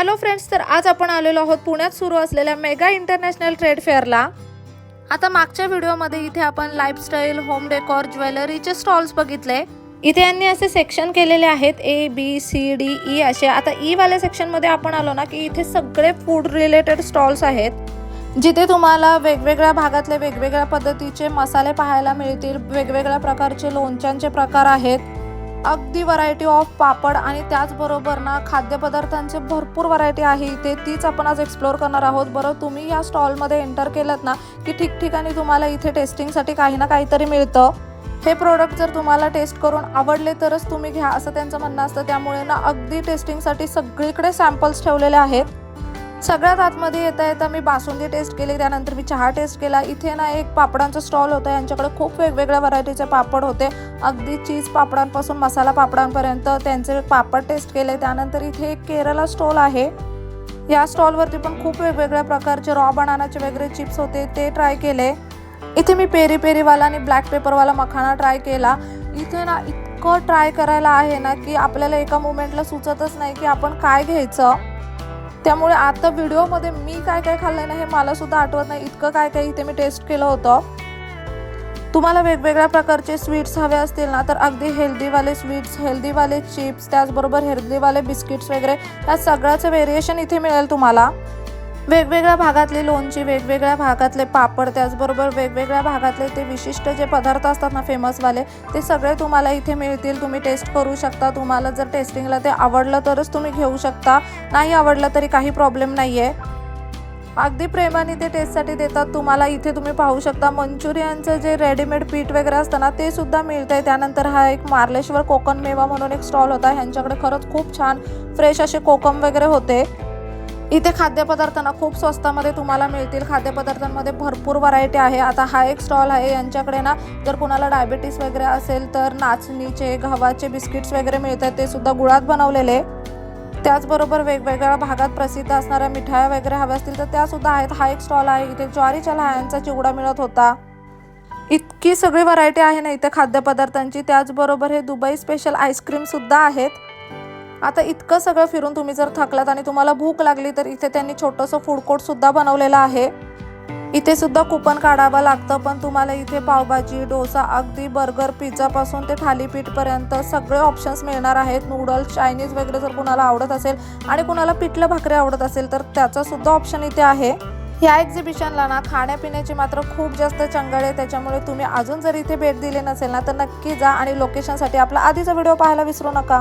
Hello friends, तर आज आपण आलेलो आहोत पुण्यात सुरू असलेल्या मेगा इंटरनॅशनल ट्रेड फेअरला। आता मागच्या व्हिडिओमध्ये इथे आपण लाईफस्टाईल, होम डेकोर, ज्वेलरीचे स्टॉल्स बघितले। इथे यांनी असे सेक्शन केलेले आहेत A B C D E असे। आता ई वाल्या सेक्शन मध्ये आपण आलो ना की इथे सगळे फूड रिलेटेड स्टॉल्स आहेत, जिथे तुम्हाला वेगवेगळ्या भागातले वेगवेगळ्या पद्धतीचे मसाले पाहायला मिळतील। वेगवेगळ्या प्रकारचे लोणच्यांचे प्रकार आहेत, अगदी व्हरायटी ऑफ पापड आणि त्याचबरोबर ना खाद्यपदार्थांचे भरपूर व्हरायटी आहे इथे, तीच आपण आज एक्सप्लोर करणार आहोत। बरं, तुम्ही या स्टॉलमध्ये एंटर केलात ना की ठिकठिकाणी तुम्हाला इथे टेस्टिंगसाठी काही ना काहीतरी मिळतं। हे प्रोडक्ट जर तुम्हाला टेस्ट करून आवडले तरच तुम्ही घ्या असं त्यांचं म्हणणं असतं, त्यामुळे ना अगदी टेस्टिंगसाठी सगळीकडे सॅम्पल्स ठेवलेले आहेत। सगळ्यात आतमध्ये येता येता मी बासुंदी टेस्ट केली, त्यानंतर मी चहा टेस्ट केला। इथे ना एक पापडांचा स्टॉल होता, यांच्याकडे खूप वेगवेगळ्या व्हरायटीचे पापड होते, अगदी चीज पापडांपासून मसाला पापडांपर्यंत त्यांचे पापड टेस्ट केले। त्यानंतर इथे एक केरला स्टॉल आहे, या स्टॉलवरती पण खूप वेगवेगळ्या प्रकारचे रॉ बनानाचे वगैरे चिप्स होते, ते ट्राय केले। इथे मी पेरी पेरीवाला आणि ब्लॅक पेपरवाला मखाना ट्राय केला। इथे ना इतकं ट्राय करायला आहे ना की आपल्याला एका मोमेंटला सुचतच नाही की आपण काय घ्यायचं, त्यामुळे आता व्हिडिओमध्ये मी काय काय खाल्लंय ना हे मला सुद्धा आठवत नाही, इतकं काय काय इथे मी टेस्ट केलं होतं। तुम्हाला वेगवेगळ्या प्रकारचे स्वीट्स हवे असतील ना तर अगदी हेल्दीवाले स्वीट्स, हेल्दीवाले चिप्स, त्याचबरोबर हेल्दीवाले बिस्किट्स वगैरे या सगळ्याचं व्हेरिएशन इथे मिळेल तुम्हाला। वेगवेगळ्या भागातले लोणची, वेगवेगळ्या भागातले पापड, त्याचबरोबर वेगवेगळ्या भागातले ते विशिष्ट जे पदार्थ असतात ना फेमसवाले, ते सगळे तुम्हाला इथे मिळतील। तुम्ही टेस्ट करू शकता, तुम्हाला जर टेस्टिंगला ते आवडलं तरच तुम्ही घेऊ शकता, नाही आवडलं तरी काही प्रॉब्लेम नाही आहे। अगदी प्रेमाने ते टेस्टसाठी देतात तुम्हाला। इथे तुम्ही पाहू शकता मंचुरियनचं जे रेडीमेड पीठ वगैरे असतं ना ते सुद्धा मिळतंय। त्यानंतर हा एक मार्लेश्वर कोकण मेवा म्हणून एक स्टॉल होता, ह्यांच्याकडे खरंच खूप छान फ्रेश असे कोकम वगैरे होते। इथे खाद्यपदार्थांना खूप स्वस्तामध्ये तुम्हाला मिळतील, खाद्यपदार्थांमध्ये भरपूर व्हरायटी आहे। आता हा एक स्टॉल आहे, यांच्याकडे ना जर कुणाला डायबिटीस वगैरे असेल तर नाचणीचे, गव्हाचे बिस्किट्स वगैरे मिळतात, ते सुद्धा गुळात बनवलेले। त्याचबरोबर वेगवेगळ्या भागात प्रसिद्ध असणाऱ्या मिठाया वगैरे हव्या असतील तर त्या सुद्धा आहेत। हा एक स्टॉल आहे, इथे ज्वारीच्या लाह्यांचा चिवडा मिळत होता। इतकी सगळी व्हरायटी आहे ना इथे खाद्यपदार्थांची। त्याचबरोबर हे दुबई स्पेशल आईस्क्रीम सुद्धा आहेत। आता इतकं सगळं फिरून तुम्ही जर थकलात आणि तुम्हाला भूक लागली तर इथे त्यांनी छोटंसं फूड कोर्ट सुद्धा बनवलेलं आहे। इथे सुद्धा कुपन काढावं लागतं, पण तुम्हाला इथे पावभाजी, डोसा, अगदी बर्गर, पिझ्झा पासून ते थालीपीठ पर्यंत सगळे ऑप्शन्स मिळणार आहेत। नूडल्स, चायनीज वगैरे जर कुणाला आवडत असेल आणि कुणाला पिठलं भाकरी आवडत असेल तर त्याचा सुद्धा ऑप्शन इथे आहे। या एक्झिबिशनला ना खाण्यापिण्याची मात्र खूप जास्त चंगळ आहे, त्याच्यामुळे तुम्ही अजून जर इथे भेट दिली नसेल ना तर नक्की जा आणि लोकेशनसाठी आपला आधीचा व्हिडिओ पाहायला विसरू नका।